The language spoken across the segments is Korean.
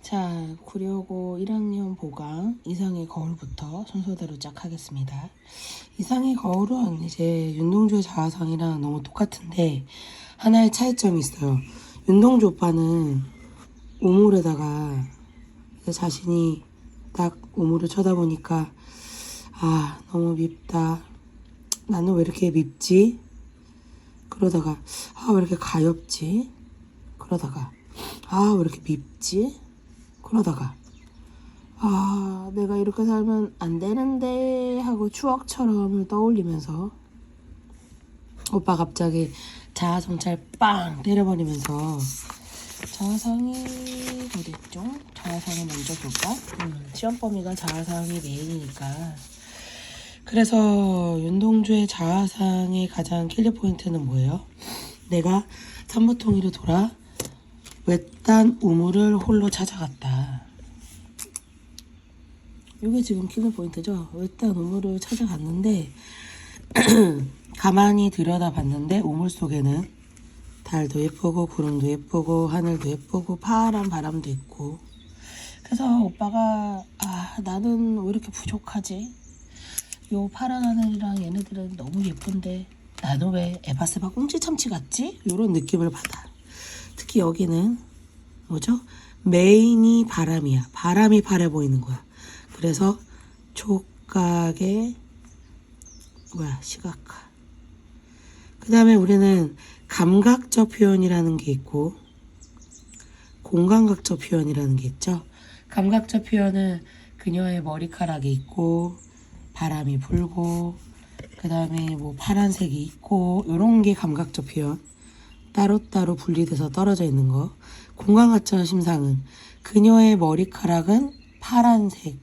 자, 구려고 1학년 보강 이상의 거울부터 순서대로 쫙 하겠습니다. 이상의 거울은 이제 윤동주의 자화상이랑 너무 똑같은데 하나의 차이점이 있어요. 윤동주 오빠는 우물에다가 자신이 딱 우물을 쳐다보니까 아, 너무 밉다. 나는 왜 이렇게 밉지? 그러다가 아, 왜 이렇게 가엾지? 그러다가 아, 왜 이렇게 밉지? 그러다가 아, 내가 이렇게 살면 안 되는데 하고 추억처럼 떠올리면서 오빠 갑자기 자아성찰 빵 때려버리면서 자아상이 어딨죠? 자아상을 먼저 볼까? 시험 범위가 자아상이 메인이니까. 그래서 윤동주의 자아상의 가장 킬러 포인트는 뭐예요? 내가 삼부통일을 돌아 외딴 우물을 홀로 찾아갔다. 이게 지금 킬러 포인트죠? 외딴 우물을 찾아갔는데 가만히 들여다봤는데 우물 속에는 달도 예쁘고 구름도 예쁘고 하늘도 예쁘고 파란 바람도 있고. 그래서 오빠가 아, 나는 왜 이렇게 부족하지? 요 파란 하늘이랑 얘네들은 너무 예쁜데 나는 왜 에바스바 꽁치참치 같지? 요런 느낌을 받아. 특히 여기는 뭐죠? 메인이 바람이야. 바람이 파래 보이는 거야. 그래서 촉각의 시각화. 그 다음에 우리는 감각적 표현이라는 게 있고 공감각적 표현이라는 게 있죠. 감각적 표현은 그녀의 머리카락이 있고 바람이 불고 그 다음에 뭐 파란색이 있고 요런 게 감각적 표현. 따로따로 분리돼서 떨어져 있는 거. 공감각적 심상은 그녀의 머리카락은 파란색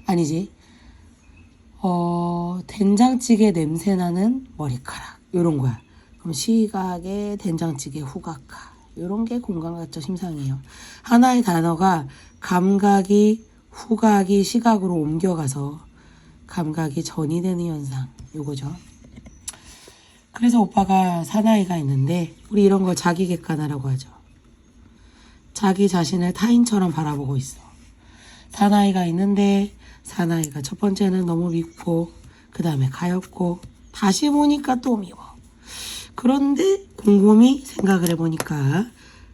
아니지 된장찌개 냄새나는 머리카락 요런 거야. 그럼 시각의 된장찌개 후각화 요런 게 공감각적 심상이에요. 하나의 단어가 감각이 후각이 시각으로 옮겨가서 감각이 전이 되는 현상 요거죠. 그래서 오빠가 사나이가 있는데 우리 이런 걸 자기 객관화라고 하죠. 자기 자신을 타인처럼 바라보고 있어. 사나이가 있는데 사나이가 첫 번째는 너무 밉고 그 다음에 가엾고 다시 보니까 또 미워. 그런데 곰곰이 생각을 해보니까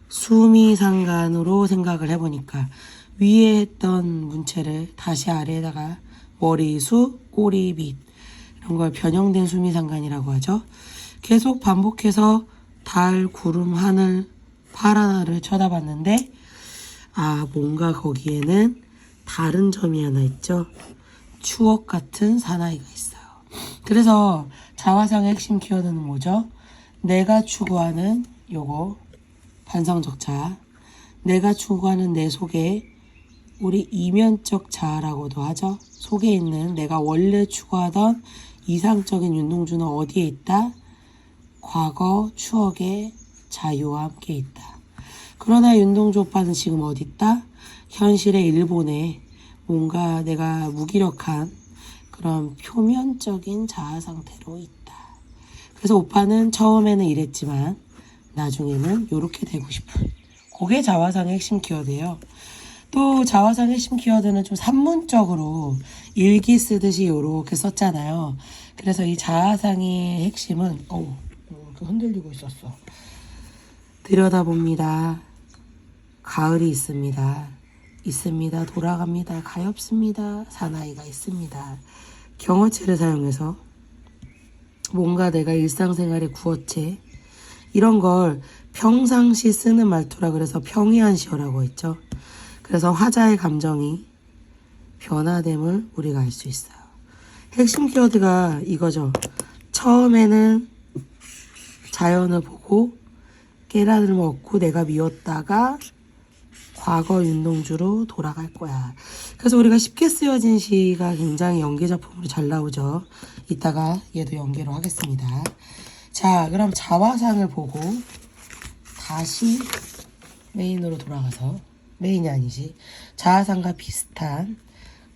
수미상관으로 생각을 해보니까 위에 했던 문체를 다시 아래에다가 머리수, 꼬리 밑 이런 걸 변형된 수미상관이라고 하죠. 계속 반복해서 달, 구름, 하늘, 파란 하늘을 쳐다봤는데 아, 뭔가 거기에는 다른 점이 하나 있죠. 추억 같은 사나이가 있어요. 그래서 자화상의 핵심 키워드는 뭐죠? 내가 추구하는 요거 반성적 자아, 내가 추구하는 내 속에 우리 이면적 자아라고도 하죠. 속에 있는 내가 원래 추구하던 이상적인 윤동주는 어디에 있다? 과거 추억의 자유와 함께 있다. 그러나 윤동주 오빠는 지금 어디 있다? 현실의 일본에 뭔가 내가 무기력한 그런 표면적인 자아 상태로 있다. 그래서 오빠는 처음에는 이랬지만 나중에는 이렇게 되고 싶은 그게 자화상의 핵심 키워드예요. 또 자화상의 핵심 키워드는 좀 산문적으로 일기 쓰듯이 이렇게 썼잖아요. 그래서 이 자화상의 핵심은 이렇게 흔들리고 있었어. 들여다봅니다. 가을이 있습니다. 돌아갑니다. 가엾습니다. 사나이가 있습니다. 경어체를 사용해서 뭔가 내가 일상생활의 구어체 이런 걸 평상시 쓰는 말투라 그래서 평이한시어라고 했죠. 그래서 화자의 감정이 변화됨을 우리가 알 수 있어요. 핵심 키워드가 이거죠. 처음에는 자연을 보고 깨달음을 얻고 내가 미웠다가 과거 윤동주로 돌아갈 거야. 그래서 우리가 쉽게 쓰여진 시가 굉장히 연기작품으로 잘 나오죠. 이따가 얘도 연기로 하겠습니다. 자, 그럼 자화상을 보고 다시 메인으로 돌아가서 메인이 아니지. 자화상과 비슷한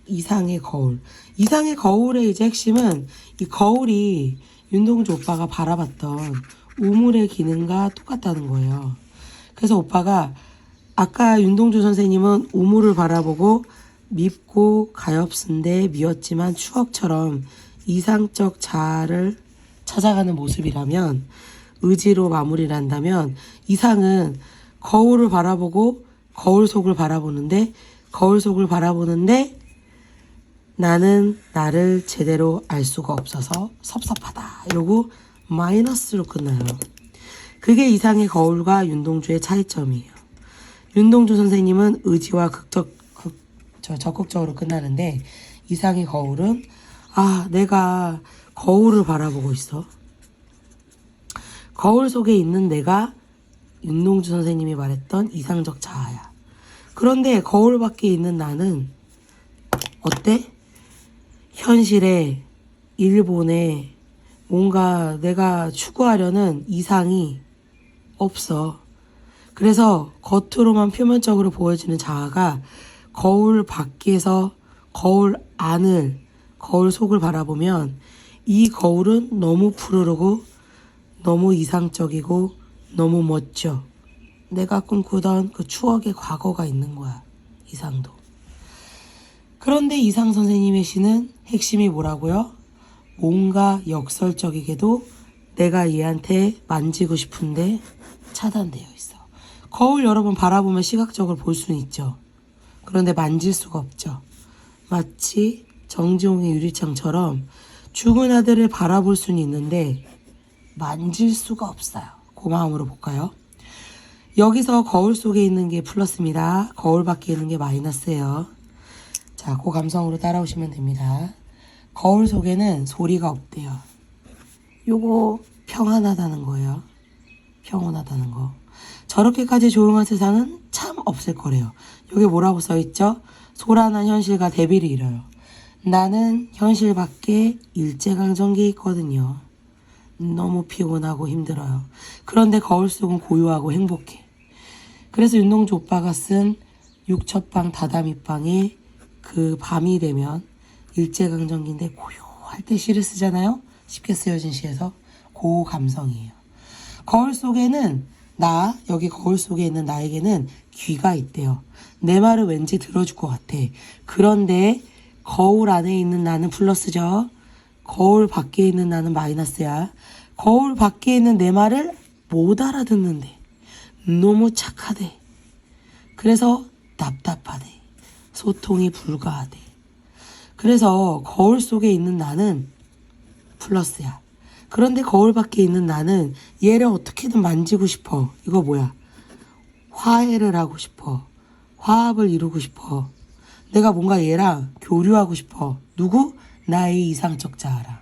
이상의 거울. 이상의 거울의 이제 핵심은 이 거울이 윤동주 오빠가 바라봤던 우물의 기능과 똑같다는 거예요. 그래서 오빠가 아까 윤동주 선생님은 우물을 바라보고 밉고 가엾은데 미웠지만 추억처럼 이상적 자아를 찾아가는 모습이라면, 의지로 마무리를 한다면, 이상은 거울을 바라보고 거울 속을 바라보는데 나는 나를 제대로 알 수가 없어서 섭섭하다 이러고 마이너스로 끝나요. 그게 이상의 거울과 윤동주의 차이점이에요. 윤동주 선생님은 의지와 적극적으로 끝나는데, 이상의 거울은 내가 거울을 바라보고 있어. 거울 속에 있는 내가 윤동주 선생님이 말했던 이상적 자아야. 그런데 거울 밖에 있는 나는 어때? 현실에, 일본에 뭔가 내가 추구하려는 이상이 없어. 그래서 겉으로만 표면적으로 보여지는 자아가 거울 밖에서 거울 속을 바라보면 이 거울은 너무 푸르르고 너무 이상적이고 너무 멋져. 내가 꿈꾸던 그 추억의 과거가 있는 거야. 이상도. 그런데 이상 선생님의 시는 핵심이 뭐라고요? 뭔가 역설적이게도 내가 얘한테 만지고 싶은데 차단되어 있어. 거울 여러 번 바라보면 시각적으로 볼 수는 있죠. 그런데 만질 수가 없죠. 마치 정지용의 유리창처럼 죽은 아들을 바라볼 수는 있는데 만질 수가 없어요. 그 마음으로 볼까요? 여기서 거울 속에 있는 게 플러스입니다. 거울 밖에 있는 게 마이너스예요. 자, 그 감성으로 따라오시면 됩니다. 거울 속에는 소리가 없대요. 요거 평안하다는 거예요. 평온하다는 거. 저렇게까지 조용한 세상은 참 없을 거래요. 여기 뭐라고 써있죠? 소란한 현실과 대비를 이뤄요. 나는 현실 밖에 일제강점기에 있거든요. 너무 피곤하고 힘들어요. 그런데 거울 속은 고요하고 행복해. 그래서 윤동주 오빠가 쓴 육첩방 다다미방에 그 밤이 되면 일제강점기인데 고요할 때 시를 쓰잖아요. 쉽게 쓰여진 시에서 그 감성이에요. 거울 속에는 여기 거울 속에 있는 나에게는 귀가 있대요. 내 말을 왠지 들어줄 것 같아. 그런데 거울 안에 있는 나는 플러스죠. 거울 밖에 있는 나는 마이너스야. 거울 밖에 있는 내 말을 못 알아듣는데 너무 착하대. 그래서 답답하대. 소통이 불가하대. 그래서 거울 속에 있는 나는 플러스야. 그런데 거울 밖에 있는 나는 얘를 어떻게든 만지고 싶어. 이거 뭐야? 화해를 하고 싶어. 화합을 이루고 싶어. 내가 뭔가 얘랑 교류하고 싶어. 누구? 나의 이상적 자아랑.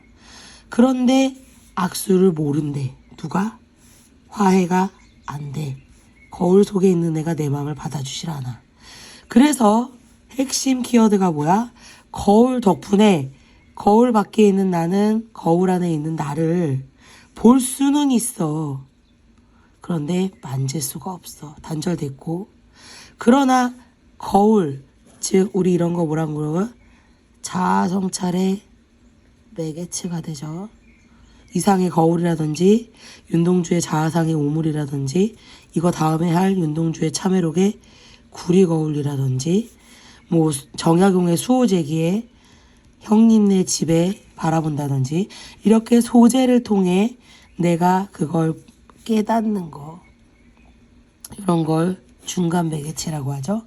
그런데 악수를 모른대. 누가? 화해가 안 돼. 거울 속에 있는 내가 내 마음을 받아주질 않아. 그래서 핵심 키워드가 뭐야? 거울 덕분에 거울 밖에 있는 나는 거울 안에 있는 나를 볼 수는 있어. 그런데 만질 수가 없어. 단절됐고. 그러나 거울, 즉 우리 이런 거 뭐라고 그러고? 자아 성찰의 매개체가 되죠. 이상의 거울이라든지 윤동주의 자아상의 우물이라든지 이거 다음에 할 윤동주의 참회록의 구리거울이라든지 뭐 정약용의 수호제기에 형님네 집에 바라본다든지 이렇게 소재를 통해 내가 그걸 깨닫는 거, 이런 걸 중간 매개체라고 하죠.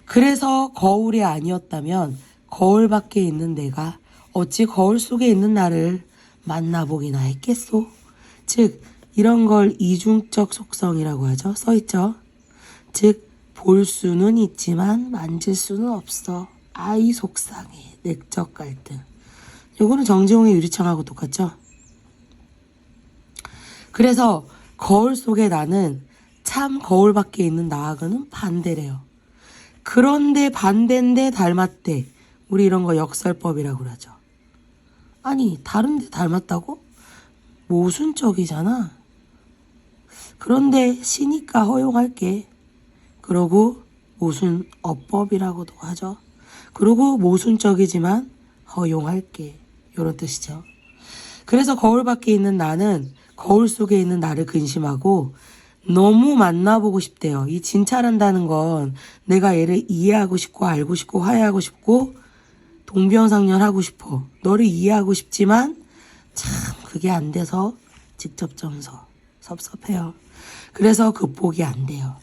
그래서 거울이 아니었다면 거울 밖에 있는 내가 어찌 거울 속에 있는 나를 만나보기나 했겠소. 즉 이런 걸 이중적 속성이라고 하죠. 써있죠. 즉 볼 수는 있지만 만질 수는 없어. 아이 속상해. 내적 갈등. 요거는 정지용의 유리창하고 똑같죠. 그래서 거울 속에 나는 참 거울 밖에 있는 나하고는 반대래요. 그런데 반대인데 닮았대. 우리 이런 거 역설법이라고 그러죠. 아니 다른데 닮았다고? 모순적이잖아. 그런데 시니까 허용할게. 그러고 모순어법이라고도 하죠. 그리고 모순적이지만 허용할게. 이런 뜻이죠. 그래서 거울 밖에 있는 나는 거울 속에 있는 나를 근심하고 너무 만나보고 싶대요. 이 진찰한다는 건 내가 얘를 이해하고 싶고 알고 싶고 화해하고 싶고 동병상련하고 싶어. 너를 이해하고 싶지만 참 그게 안 돼서 직접 점서 섭섭해요. 그래서 극복이 안 돼요.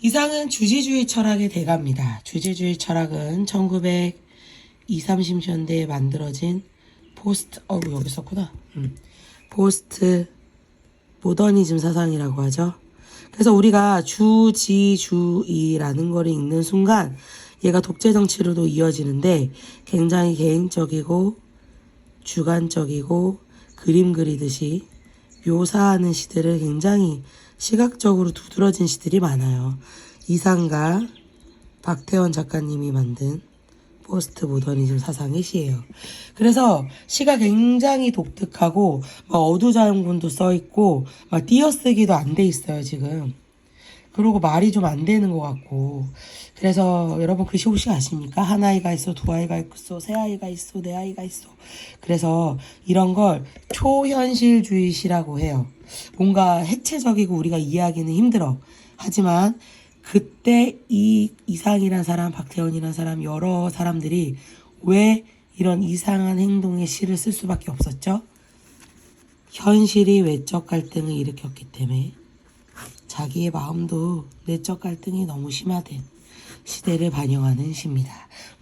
이상은 주지주의 철학의 대가입니다. 주지주의 철학은 1920, 30년대에 만들어진 여기 썼구나. 포스트 모더니즘 사상이라고 하죠. 그래서 우리가 주지주의라는 거를 읽는 순간 얘가 독재 정치로도 이어지는데 굉장히 개인적이고 주관적이고 그림 그리듯이 묘사하는 시들을 굉장히 시각적으로 두드러진 시들이 많아요. 이상과 박태원 작가님이 만든 포스트 모더니즘 사상의 시예요. 그래서 시가 굉장히 독특하고 막 어두자연군도 써있고 막 띄어쓰기도 안 돼 있어요 지금. 그리고 말이 좀 안 되는 것 같고. 그래서 여러분 글씨 혹시 아십니까? 한 아이가 있어, 두 아이가 있어, 세 아이가 있어, 네 아이가 있어. 그래서 이런 걸 초현실주의 시라고 해요. 뭔가 해체적이고 우리가 이해하기는 힘들어. 하지만 그때 이 이상이란 사람, 박태원이란 사람, 여러 사람들이 왜 이런 이상한 행동의 시를 쓸 수밖에 없었죠? 현실이 외적 갈등을 일으켰기 때문에 자기의 마음도 내적 갈등이 너무 심화된 시대를 반영하는 시입니다.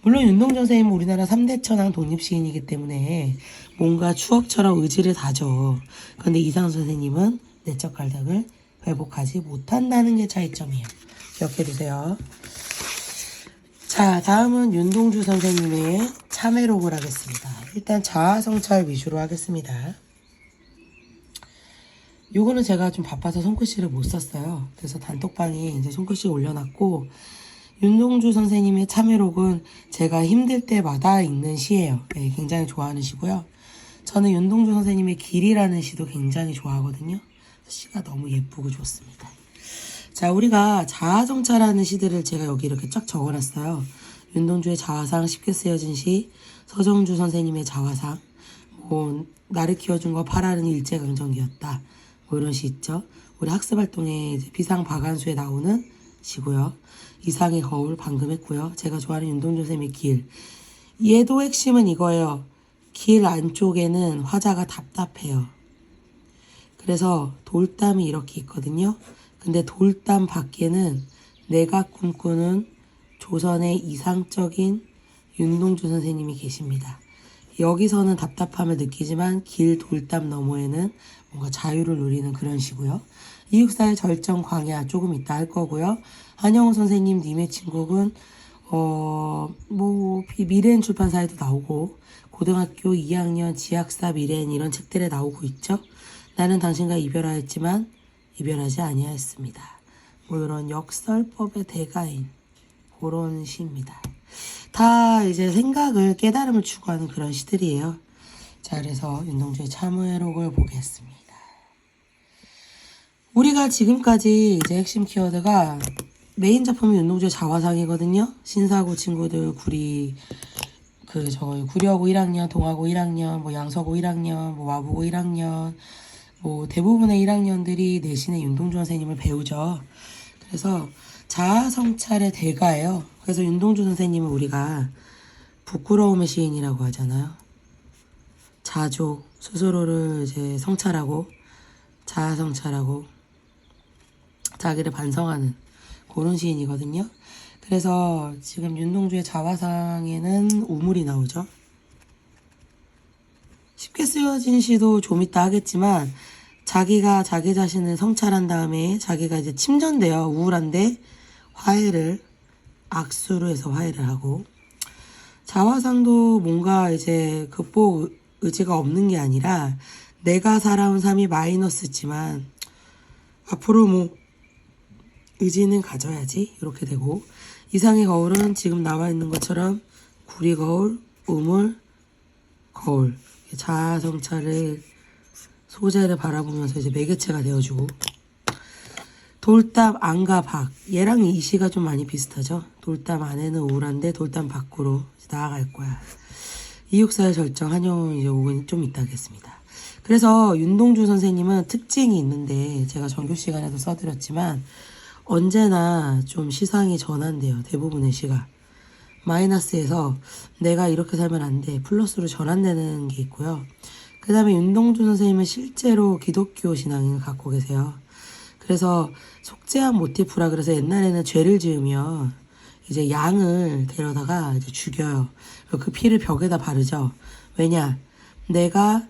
물론 윤동주 선생님은 우리나라 3대 천왕 독립시인이기 때문에 뭔가 추억처럼 의지를 다져. 그런데 이상 선생님은 내적 갈등을 회복하지 못한다는 게 차이점이에요. 기억해두세요. 자, 다음은 윤동주 선생님의 참회록을 하겠습니다. 일단 자아성찰 위주로 하겠습니다. 요거는 제가 좀 바빠서 손글씨를 못 썼어요. 그래서 단톡방에 이제 손글씨 올려놨고, 윤동주 선생님의 참회록은 제가 힘들 때마다 읽는 시예요. 네, 굉장히 좋아하는 시고요. 저는 윤동주 선생님의 길이라는 시도 굉장히 좋아하거든요. 시가 너무 예쁘고 좋습니다. 자, 우리가 자아성찰하는 시들을 제가 여기 이렇게 쫙 적어놨어요. 윤동주의 자화상 쉽게 쓰여진 시, 서정주 선생님의 자화상, 나를 키워준 거 8알은 일제강점기였다. 이런 시 있죠. 우리 학습활동에 이제 비상 박안수에 나오는 시고요. 이상의 거울 방금 했고요. 제가 좋아하는 윤동주 선생님의 길. 얘도 핵심은 이거예요. 길 안쪽에는 화자가 답답해요. 그래서 돌담이 이렇게 있거든요. 근데 돌담 밖에는 내가 꿈꾸는 조선의 이상적인 윤동주 선생님이 계십니다. 여기서는 답답함을 느끼지만 길 돌담 너머에는 뭔가 자유를 누리는 그런 시고요. 이육사의 절정 광야 조금 이따 할 거고요. 한영호 선생님 님의 친구는 미래엔 출판사에도 나오고 고등학교 2학년 지학사 미래엔 이런 책들에 나오고 있죠. 나는 당신과 이별하였지만 이별하지 아니하였습니다. 이런 역설법의 대가인 그런 시입니다. 다 이제 생각을 깨달음을 추구하는 그런 시들이에요. 자, 그래서 윤동주의 참회록을 보겠습니다. 우리가 지금까지 이제 핵심 키워드가 메인 작품이 윤동주의 자화상이거든요. 신사고 친구들 구려고 1학년, 동아고 1학년, 양서고 1학년, 와부고 1학년, 대부분의 1학년들이 내신에 윤동주 선생님을 배우죠. 그래서 자아성찰의 대가예요. 그래서 윤동주 선생님은 우리가 부끄러움의 시인이라고 하잖아요. 자족, 스스로를 이제 성찰하고 자아성찰하고 자기를 반성하는 그런 시인이거든요. 그래서 지금 윤동주의 자화상에는 우물이 나오죠. 쉽게 쓰여진 시도 좀 이따 하겠지만 자기가 자기 자신을 성찰한 다음에 자기가 이제 침전돼요. 우울한데 악수로 해서 화해를 하고, 자화상도 뭔가 이제 극복 의지가 없는 게 아니라 내가 살아온 삶이 마이너스지만 앞으로 의지는 가져야지 이렇게 되고, 이상의 거울은 지금 나와 있는 것처럼 구리 거울, 우물, 거울, 자아성찰을 소재를 바라보면서 이제 매개체가 되어주고, 돌담 안과 밖, 얘랑 이 시가 좀 많이 비슷하죠. 돌담 안에는 우울한데 돌담 밖으로 나아갈 거야. 이육사의 절정, 한영은 이제 오근 좀 이따 하겠습니다. 그래서 윤동주 선생님은 특징이 있는데 제가 정규 시간에도 써드렸지만 언제나 좀 시상이 전환돼요. 대부분의 시가. 마이너스에서 내가 이렇게 살면 안 돼. 플러스로 전환되는 게 있고요. 그 다음에 윤동주 선생님은 실제로 기독교 신앙을 갖고 계세요. 그래서 속죄한 모티프라 그래서 옛날에는 죄를 지으면 이제 양을 데려다가 이제 죽여요. 그리고 그 피를 벽에다 바르죠. 왜냐? 내가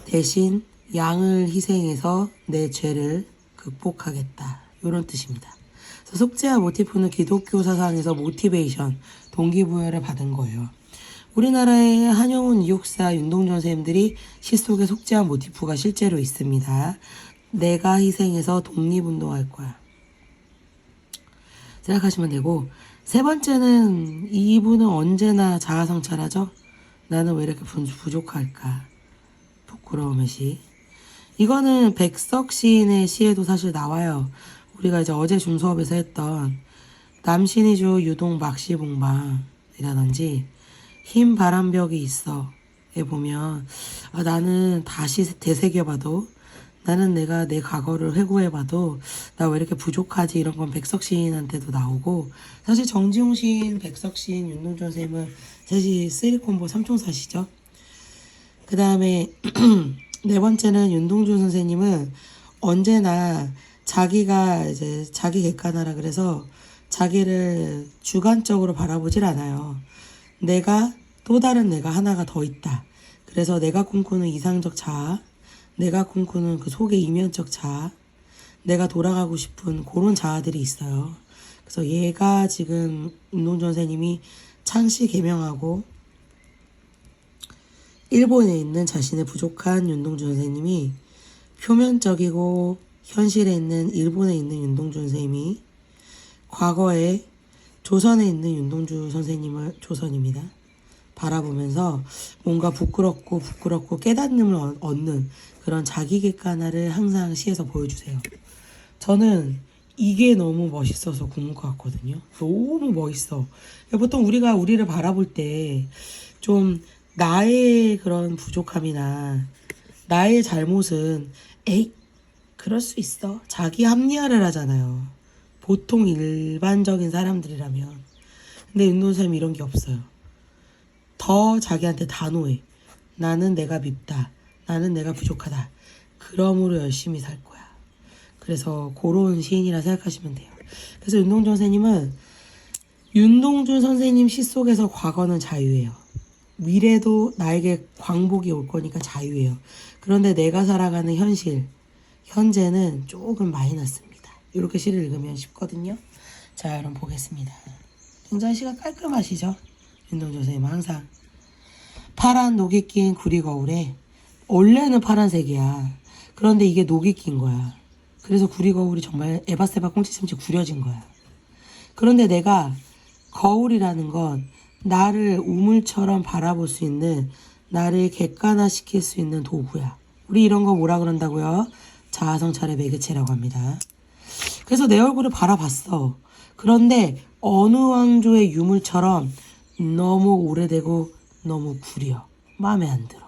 대신 양을 희생해서 내 죄를 극복하겠다. 이런 뜻입니다. 그래서 속죄와 모티프는 기독교 사상에서 모티베이션, 동기부여를 받은 거예요. 우리나라의 한영훈, 이옥사, 윤동주 선생님들이 시 속에 속죄한 모티프가 실제로 있습니다. 내가 희생해서 독립운동할 거야. 생각하시면 되고, 세 번째는 이분은 언제나 자아성찰하죠. 나는 왜 이렇게 부족할까? 부끄러움의 시. 이거는 백석 시인의 시에도 사실 나와요. 우리가 이제 어제 줌수업에서 했던 남신이주 유동 막시봉방이라든지 흰 바람벽이 있어에 보면 나는 다시 되새겨봐도 나는 내가 내 과거를 회고해봐도 나 왜 이렇게 부족하지 이런 건 백석 시인한테도 나오고 사실 정지용 시인, 백석 시인, 윤동주 선생님은 셋이 쓰리콤보 삼총사시죠. 그 다음에 네 번째는 윤동주 선생님은 언제나 자기가 이제 자기 객관화라 그래서 자기를 주관적으로 바라보질 않아요. 내가 또 다른 내가 하나가 더 있다. 그래서 내가 꿈꾸는 이상적 자아, 내가 꿈꾸는 그 속의 이면적 자아, 내가 돌아가고 싶은 그런 자아들이 있어요. 그래서 얘가 지금 윤동주 선생님이 창씨 개명하고 일본에 있는 자신의 부족한 윤동주 선생님이 표면적이고 현실에 있는 일본에 있는 윤동주 선생님이 과거에 조선에 있는 윤동주 선생님을 조선입니다. 바라보면서 뭔가 부끄럽고 깨닫음을 얻는 그런 자기 객관화를 항상 시에서 보여주세요. 저는 이게 너무 멋있어서 궁금한 것 같거든요. 너무 멋있어. 보통 우리가 우리를 바라볼 때 좀 나의 그런 부족함이나 나의 잘못은 에이 그럴 수 있어. 자기 합리화를 하잖아요. 보통 일반적인 사람들이라면. 근데 윤동주 선생님이 이런 게 없어요. 더 자기한테 단호해. 나는 내가 밉다. 나는 내가 부족하다. 그러므로 열심히 살 거야. 그래서 그런 시인이라 생각하시면 돼요. 그래서 윤동주 선생님은 윤동주 선생님 시 속에서 과거는 자유예요. 미래도 나에게 광복이 올 거니까 자유예요. 그런데 내가 살아가는 현실, 현재는 조금 마이너스입니다. 이렇게 시를 읽으면 쉽거든요. 자, 그럼 보겠습니다. 굉장히 시가 깔끔하시죠? 윤동주 선생님은 항상 파란 녹이 낀 구리거울에 원래는 파란색이야. 그런데 이게 녹이 낀 거야. 그래서 구리거울이 정말 에바세바 꽁치슴치 구려진 거야. 그런데 내가 거울이라는 건 나를 우물처럼 바라볼 수 있는 나를 객관화시킬 수 있는 도구야. 우리 이런 거 뭐라 그런다고요? 자아성찰의 매개체라고 합니다. 그래서 내 얼굴을 바라봤어. 그런데 어느 왕조의 유물처럼 너무 오래되고 너무 구려. 마음에 안 들어.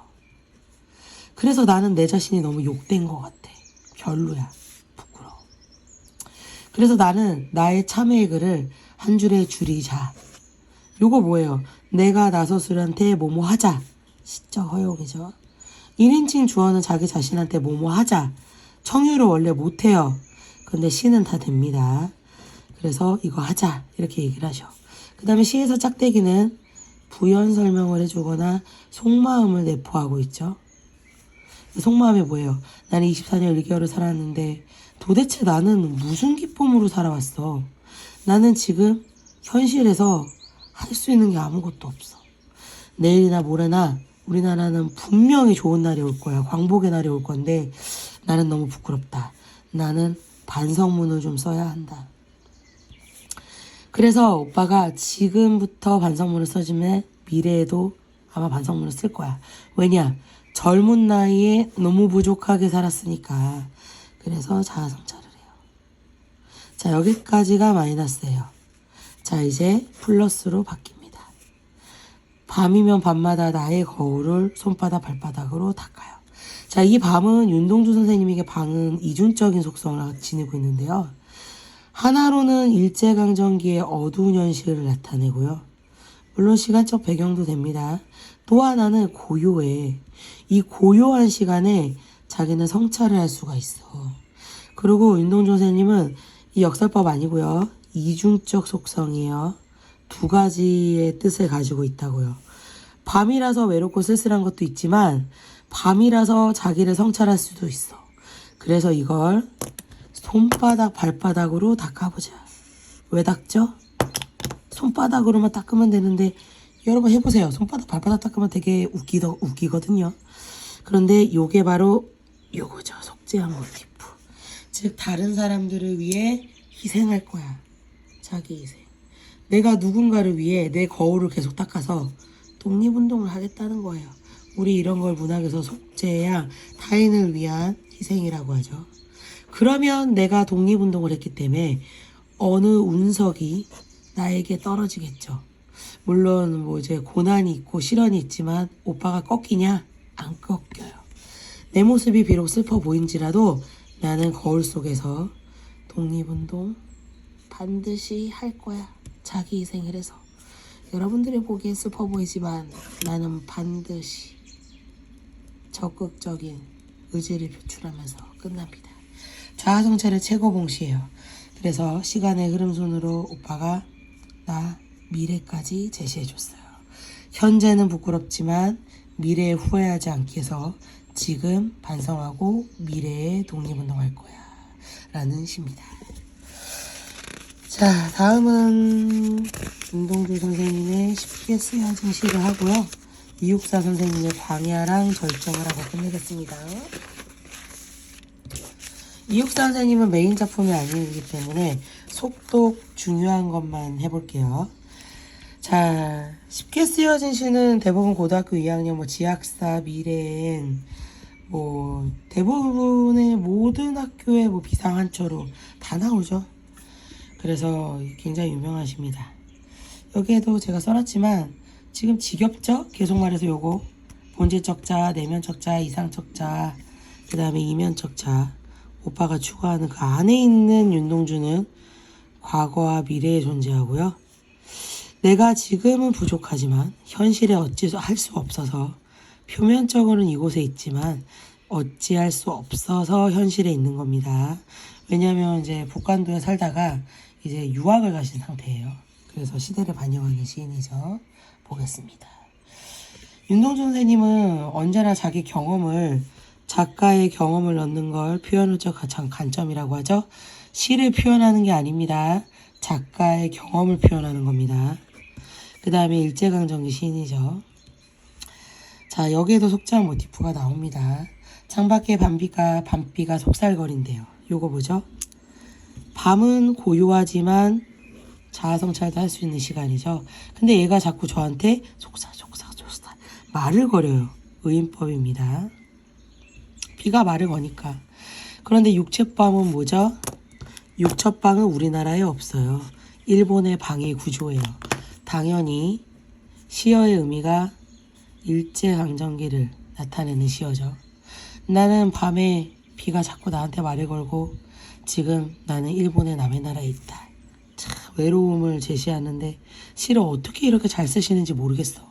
그래서 나는 내 자신이 너무 욕된 것 같아. 별로야. 부끄러워. 그래서 나는 나의 참회의 글을 한 줄에 줄이자. 요거 뭐예요? 내가 나서술한테 뭐뭐 하자. 진짜 허용이죠. 1인칭 주어는 자기 자신한테 뭐뭐 하자. 청유를 원래 못해요. 근데 시는 다 됩니다. 그래서 이거 하자. 이렇게 얘기를 하죠. 그 다음에 시에서 짝대기는 부연 설명을 해주거나 속마음을 내포하고 있죠. 속마음이 뭐예요? 나는 24년 1개월을 살았는데 도대체 나는 무슨 기쁨으로 살아왔어? 나는 지금 현실에서 할 수 있는 게 아무것도 없어. 내일이나 모레나 우리나라는 분명히 좋은 날이 올 거야. 광복의 날이 올 건데 나는 너무 부끄럽다. 나는 반성문을 좀 써야 한다. 그래서 오빠가 지금부터 반성문을 써주면 미래에도 아마 반성문을 쓸 거야. 왜냐? 젊은 나이에 너무 부족하게 살았으니까. 그래서 자아성찰을 해요. 자, 여기까지가 마이너스예요. 자, 이제 플러스로 바뀝니다. 밤이면 밤마다 나의 거울을 손바닥 발바닥으로 닦아요. 자, 자, 이 밤은 윤동주 선생님에게 방은 이중적인 속성을 지니고 있는데요. 하나로는 일제강점기의 어두운 현실을 나타내고요. 물론 시간적 배경도 됩니다. 또 하나는 고요해. 이 고요한 시간에 자기는 성찰을 할 수가 있어. 그리고 윤동주 선생님은 이 역설법 아니고요. 이중적 속성이에요. 두 가지의 뜻을 가지고 있다고요. 밤이라서 외롭고 쓸쓸한 것도 있지만 밤이라서 자기를 성찰할 수도 있어. 그래서 이걸 손바닥 발바닥으로 닦아보자. 왜 닦죠? 손바닥으로만 닦으면 되는데 여러분 해보세요. 손바닥 발바닥 닦으면 되게 웃기거든요. 그런데 요게 바로 요거죠. 속죄한 모티프. 즉 다른 사람들을 위해 희생할 거야. 자기 희생. 내가 누군가를 위해 내 거울을 계속 닦아서 독립운동을 하겠다는 거예요. 우리 이런 걸 문학에서 속죄야 타인을 위한 희생이라고 하죠. 그러면 내가 독립운동을 했기 때문에 어느 운석이 나에게 떨어지겠죠. 물론 뭐 이제 고난이 있고 시련이 있지만 오빠가 꺾이냐? 안 꺾여요. 내 모습이 비록 슬퍼 보인지라도 나는 거울 속에서 독립운동 반드시 할 거야. 자기 희생을 해서. 여러분들이 보기에 슬퍼 보이지만 나는 반드시 적극적인 의지를 표출하면서 끝납니다. 자아성찰의 최고 봉시예요. 그래서 시간의 흐름 순으로 오빠가 나 미래까지 제시해줬어요. 현재는 부끄럽지만 미래에 후회하지 않기 위해서 지금 반성하고 미래에 독립운동할 거야 라는 시입니다. 자, 다음은 윤동주 선생님의 쉽게 쓰여진 시를 하고요. 이육사 선생님의 광야랑 절정을 하고 끝내겠습니다. 이육사 선생님은 메인 작품이 아니기 때문에 속독 중요한 것만 해볼게요. 자, 쉽게 쓰여진 시는 대부분 고등학교 2학년 뭐 지학사, 미래엔 뭐 대부분의 모든 학교의 뭐 비상한초로 다 나오죠. 그래서 굉장히 유명한 시입니다. 여기에도 제가 써놨지만 지금 지겹죠? 계속 말해서 요거 본질적 자, 내면적 자, 이상적 자, 그 다음에 이면적 자. 오빠가 추구하는 그 안에 있는 윤동주는 과거와 미래에 존재하고요. 내가 지금은 부족하지만 현실에 어찌할 수 없어서 표면적으로는 이곳에 있지만 어찌할 수 없어서 현실에 있는 겁니다. 왜냐하면 이제 북한도에 살다가 이제 유학을 가신 상태예요. 그래서 시대를 반영하는 시인이죠. 보겠습니다. 윤동주 선생님은 언제나 자기 경험을 작가의 경험을 넣는 걸 표현의 관점이라고 하죠. 시를 표현하는 게 아닙니다. 작가의 경험을 표현하는 겁니다. 그 다음에 일제강점기 시인이죠. 자, 여기에도 속죄한 모티프가 나옵니다. 창밖에 밤비가 속살거린대요. 요거 뭐죠? 밤은 고요하지만 자아성찰도 할 수 있는 시간이죠. 근데 얘가 자꾸 저한테 속사 말을 거려요. 의인법입니다. 비가 말을 거니까. 그런데 육체방은 뭐죠? 육첩방은 우리나라에 없어요. 일본의 방의 구조예요. 당연히 시어의 의미가 일제강점기를 나타내는 시어죠. 나는 밤에 비가 자꾸 나한테 말을 걸고 지금 나는 일본의 남의 나라에 있다. 참 외로움을 제시하는데 시를 어떻게 이렇게 잘 쓰시는지 모르겠어.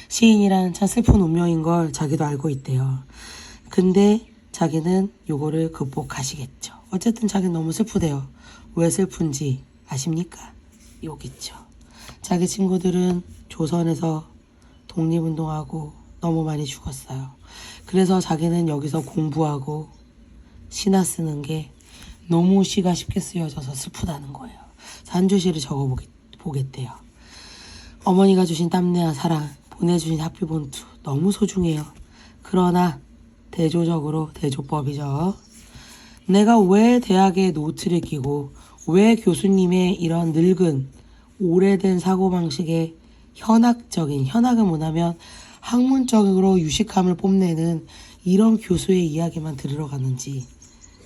시인이란 참 슬픈 운명인 걸 자기도 알고 있대요. 근데 자기는 요거를 극복하시겠죠. 어쨌든 자기는 너무 슬프대요. 왜 슬픈지 아십니까? 여기 있죠. 자기 친구들은 조선에서 독립운동하고 너무 많이 죽었어요. 그래서 자기는 여기서 공부하고 시나 쓰는 게 너무 시가 쉽게 쓰여져서 슬프다는 거예요. 한 줄시를 적어보겠대요. 어머니가 주신 땀내와 사랑, 보내주신 학비본투 너무 소중해요. 그러나 대조적으로 대조법이죠. 내가 왜 대학에 노트를 끼고 왜 교수님의 이런 늙은 오래된 사고방식에 현학은 뭐냐면 학문적으로 유식함을 뽐내는 이런 교수의 이야기만 들으러 가는지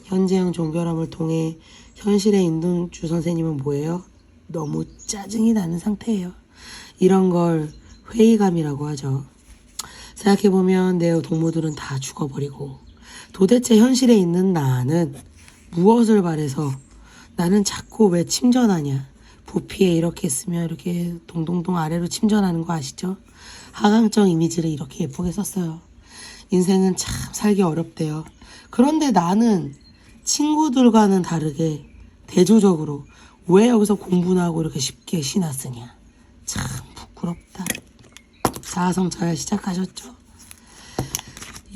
현재형 종결함을 통해 현실의 윤동주 선생님은 뭐예요? 너무 짜증이 나는 상태예요. 이런 걸 회의감이라고 하죠. 생각해보면 내 동무들은 다 죽어버리고 도대체 현실에 있는 나는 무엇을 바래서 나는 자꾸 왜 침전하냐. 부피에 이렇게 쓰면 이렇게 동동동 아래로 침전하는 거 아시죠? 하강적 이미지를 이렇게 예쁘게 썼어요. 인생은 참 살기 어렵대요. 그런데 나는 친구들과는 다르게 대조적으로 왜 여기서 공부나 하고 이렇게 쉽게 신화 쓰냐. 참 부끄럽다. 자아성찰 시작하셨죠?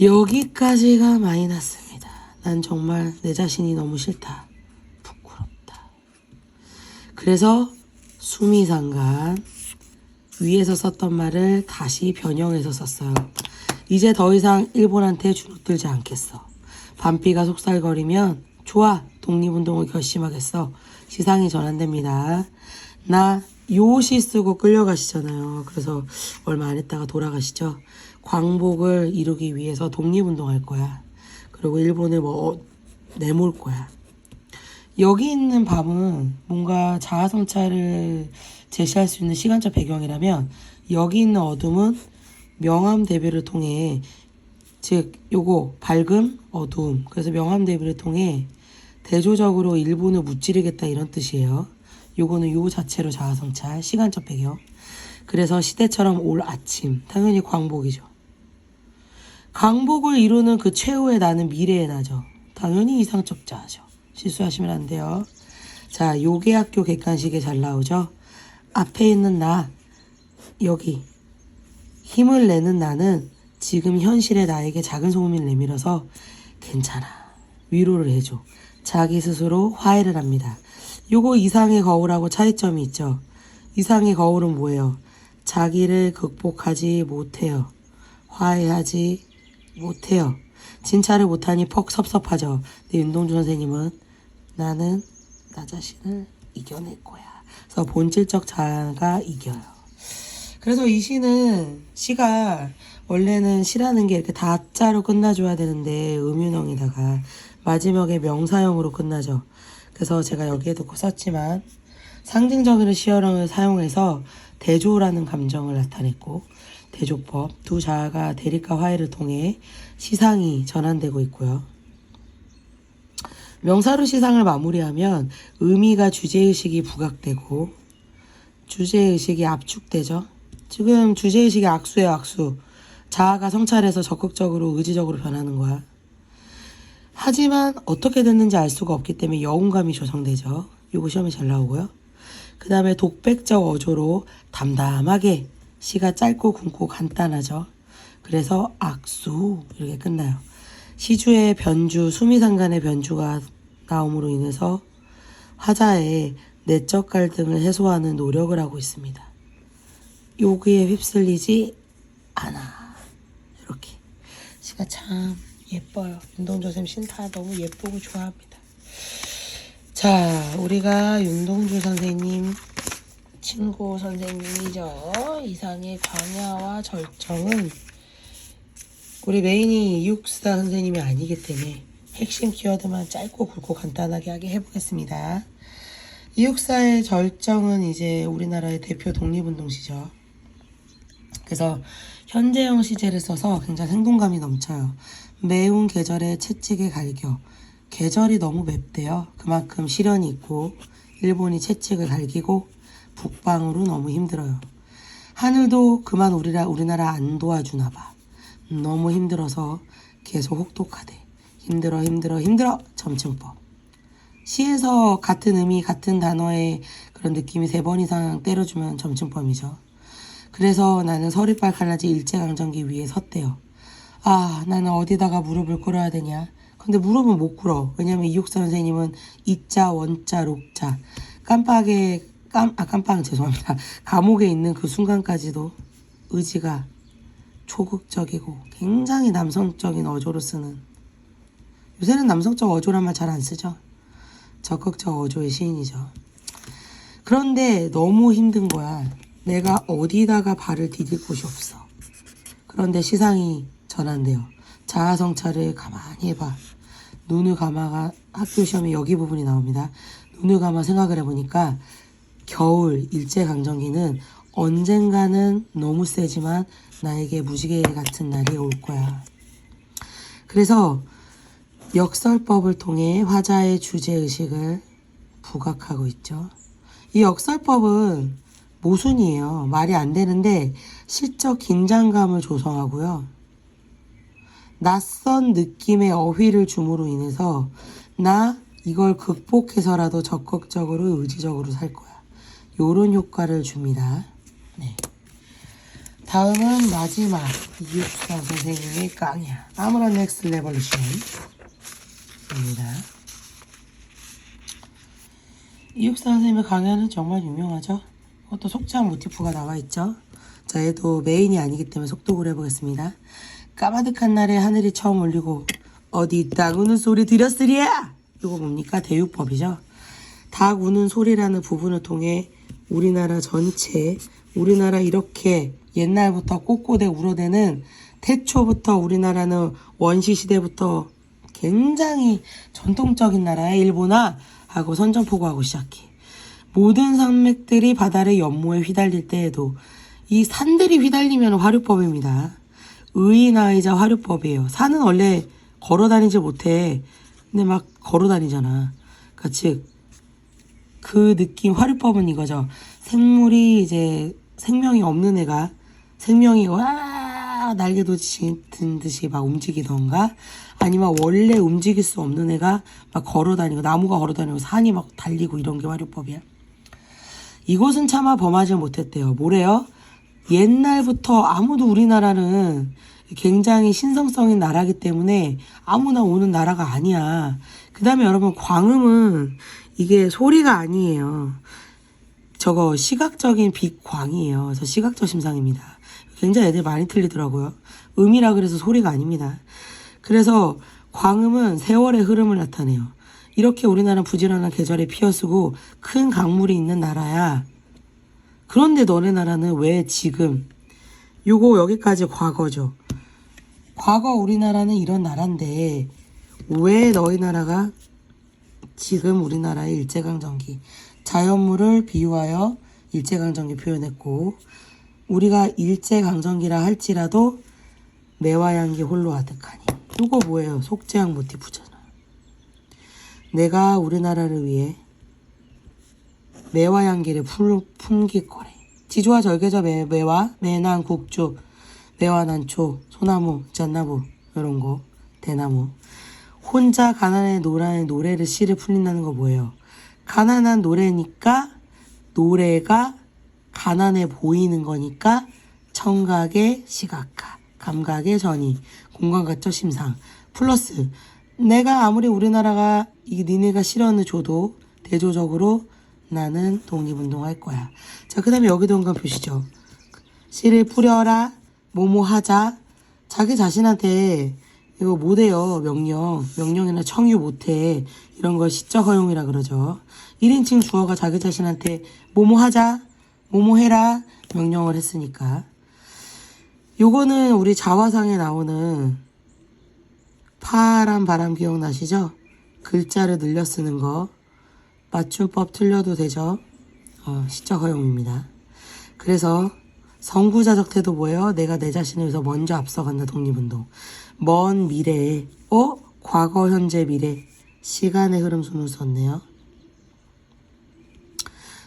여기까지가 많이 났습니다. 난 정말 내 자신이 너무 싫다. 부끄럽다. 그래서 수미상관 위에서 썼던 말을 다시 변형해서 썼어요. 이제 더 이상 일본한테 주눅들지 않겠어. 반피가 속살거리면 좋아. 독립운동을 결심하겠어. 시상이 전환됩니다. 나 요시 쓰고 끌려가시잖아요. 그래서 얼마 안 있다가 돌아가시죠. 광복을 이루기 위해서 독립운동할 거야. 그리고 일본을 내몰 거야. 여기 있는 밤은 뭔가 자아성찰을 제시할 수 있는 시간적 배경이라면 여기 있는 어둠은 명암 대비를 통해 즉 요거 밝음 어두움 그래서 명암 대비를 통해 대조적으로 일본을 무찌르겠다 이런 뜻이에요. 요거는 요 자체로 자아성찰 시간적 배경. 그래서 시대처럼 올 아침 당연히 광복이죠. 광복을 이루는 그 최후의 나는 미래의 나죠. 당연히 이상적 자아죠. 실수하시면 안 돼요. 자, 요괴학교 객관식에 잘 나오죠. 앞에 있는 나 여기 힘을 내는 나는 지금 현실의 나에게 작은 소음을 내밀어서 괜찮아. 위로를 해줘. 자기 스스로 화해를 합니다. 요거 이상의 거울하고 차이점이 있죠. 이상의 거울은 뭐예요? 자기를 극복하지 못해요. 화해하지 못해요. 진찰을 못하니 퍽 섭섭하죠. 근데 윤동주 선생님은 나는 나 자신을 이겨낼 거야. 그래서 본질적 자아가 이겨요. 그래서 이 시가 원래는 시라는 게 이렇게 다자로 끝나줘야 되는데 음윤형에다가 마지막에 명사형으로 끝나죠. 그래서 제가 여기에도 썼지만 상징적인 시어령을 사용해서 대조라는 감정을 나타냈고 대조법 두 자아가 대립과 화해를 통해 시상이 전환되고 있고요. 명사로 시상을 마무리하면 의미가 주제의식이 부각되고 주제의식이 압축되죠. 지금 주제의식이 악수예요. 악수. 자아가 성찰해서 적극적으로 의지적으로 변하는 거야. 하지만 어떻게 됐는지 알 수가 없기 때문에 여운감이 조성되죠. 요거 시험에 잘 나오고요. 그 다음에 독백적 어조로 담담하게 시가 짧고 굵고 간단하죠. 그래서 악수 이렇게 끝나요. 시주의 변주, 수미상관의 변주가 나옴으로 인해서 화자의 내적 갈등을 해소하는 노력을 하고 있습니다. 여기에 휩쓸리지 않아. 이렇게 시가 참 예뻐요. 윤동주 선생님 신타 너무 예쁘고 좋아합니다. 자, 우리가 윤동주 선생님 친구 선생님이죠. 이상의 광야와 절정은 우리 메인이 이육사 선생님이 아니기 때문에 핵심 키워드만 짧고 굵고 간단하게 하게 해보겠습니다. 이육사의 절정은 이제 우리나라의 대표 독립운동시죠. 그래서 현재형 시제를 써서 굉장히 생동감이 넘쳐요. 매운 계절의 채찍의 갈겨. 계절이 너무 맵대요. 그만큼 시련이 있고 일본이 채찍을 갈기고 북방으로 너무 힘들어요. 하늘도 그만 우리나라 안 도와주나 봐. 너무 힘들어서 계속 혹독하대. 힘들어 점층법. 시에서 같은 의미 같은 단어의 그런 느낌이 3번 이상 때려주면 점층법이죠. 그래서 나는 서리빨칼라지 일제강점기 위에 섰대요. 아, 나는 어디다가 무릎을 꿇어야 되냐. 근데 무릎은 못 꿇어. 왜냐면 이육사 선생님은 이자 원자 록자 죄송합니다. 감옥에 있는 그 순간까지도 의지가 초극적이고 굉장히 남성적인 어조로 쓰는, 요새는 남성적 어조란 말 잘 안 쓰죠. 적극적 어조의 시인이죠. 그런데 너무 힘든 거야. 내가 어디다가 발을 디딜 곳이 없어. 그런데 시상이 전환돼요. 자아성찰을 가만히 해봐. 눈을 감아가 학교 시험에 여기 부분이 나옵니다. 눈을 감아 생각을 해보니까 겨울 일제강점기는 언젠가는 너무 세지만 나에게 무지개 같은 날이 올 거야. 그래서 역설법을 통해 화자의 주제의식을 부각하고 있죠. 이 역설법은 모순이에요. 말이 안 되는데 시적 긴장감을 조성하고요. 낯선 느낌의 어휘를 줌으로 인해서 나 이걸 극복해서라도 적극적으로 의지적으로 살 거야. 요런 효과를 줍니다. 네. 다음은 마지막 이육사 선생님의 강의야. 아무런 넥스트 레볼루션입니다. 이육사 선생님의 강의는 정말 유명하죠. 그것도 속장 모티프가 나와 있죠. 자, 얘도 메인이 아니기 때문에 속독을 해보겠습니다. 까마득한 날에 하늘이 처음 울리고 어디 닭 우는 소리 들었으랴. 이거 뭡니까? 대유법이죠. 닭 우는 소리라는 부분을 통해 우리나라 전체, 우리나라 이렇게 옛날부터 꼿꼿해 울어대는 태초부터 우리나라는 원시시대부터 굉장히 전통적인 나라의 일본아 하고 선전포고하고 시작해. 모든 산맥들이 바다의 연모에 휘달릴 때에도 이 산들이 휘달리면 화류법입니다. 의인아이자 화류법이에요. 산은 원래 걸어다니지 못해. 근데 막 걸어다니잖아. 그러니까 즉, 그 느낌, 화류법은 이거죠. 생물이 이제 생명이 없는 애가 생명이 와 날개도 든 듯이 막 움직이던가 아니면 원래 움직일 수 없는 애가 막 걸어다니고 나무가 걸어다니고 산이 막 달리고 이런 게 화류법이야. 이곳은 차마 범하지 못했대요. 뭐래요? 옛날부터 아무도 우리나라는 굉장히 신성성인 나라기 때문에 아무나 오는 나라가 아니야. 그 다음에 여러분 광음은 이게 소리가 아니에요. 저거 시각적인 빛광이에요. 그래서 시각적 심상입니다. 굉장히 애들 많이 틀리더라고요. 음이라 그래서 소리가 아닙니다. 그래서 광음은 세월의 흐름을 나타내요. 이렇게 우리나라는 부지런한 계절에 피어쓰고 큰 강물이 있는 나라야. 그런데 너네 나라는 왜 지금 요거 여기까지 과거죠. 과거 우리나라는 이런 나라인데 왜 너희 나라가 지금 우리나라의 일제강점기 자연물을 비유하여 일제강점기 표현했고 우리가 일제강점기라 할지라도 매화향기 홀로 아득하니 요거 뭐예요? 속재앙 모티프잖아. 내가 우리나라를 위해 매화향기를 품길 거래. 지조와 절개저 매화, 매난 국주, 매화난초, 소나무, 잣나무 이런 거, 대나무. 혼자 가난해 노라는 노래를 시를 풀린다는 거 뭐예요? 가난한 노래니까 노래가 가난해 보이는 거니까 청각의 시각화, 감각의 전이, 공감각적 심상 플러스 내가 아무리 우리나라가 니네가 실현을 줘도 대조적으로 나는 독립운동할 거야. 자, 그 다음에 여기도 한번 보시죠. 시를 뿌려라, 뭐뭐 하자. 자기 자신한테 이거 못해요. 명령이나 청유 못해. 이런 걸 시적 허용이라 그러죠. 1인칭 주어가 자기 자신한테 뭐뭐 하자, 뭐뭐 해라 명령을 했으니까. 요거는 우리 자화상에 나오는 파란 바람 기억나시죠? 글자를 늘려 쓰는 거. 맞춤법 틀려도 되죠? 시적 허용입니다. 그래서 선구자적 태도 뭐예요? 내가 내 자신을 위해서 먼저 앞서간다. 독립운동. 먼 미래에 과거 현재 미래 시간의 흐름 순을 썼네요.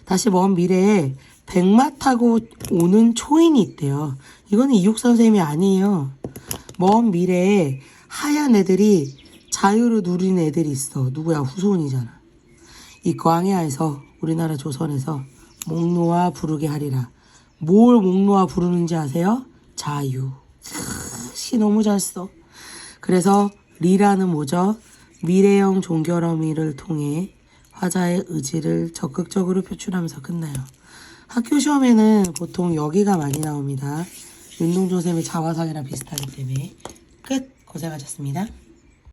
다시 먼 미래에 백마 타고 오는 초인이 있대요. 이거는 이육사 선생님이 아니에요. 먼 미래에 하얀 애들이 자유를 누리는 애들이 있어. 누구야? 후손이잖아. 이 광야에서 우리나라 조선에서 목 놓아 부르게 하리라. 뭘 목 놓아 부르는지 아세요? 자유. 시 너무 잘 써. 그래서 리라는 뭐죠? 미래형 종결어미를 통해 화자의 의지를 적극적으로 표출하면서 끝나요. 학교 시험에는 보통 여기가 많이 나옵니다. 윤동조 쌤의 자화상이랑 비슷하기 때문에 끝. 고생하셨습니다.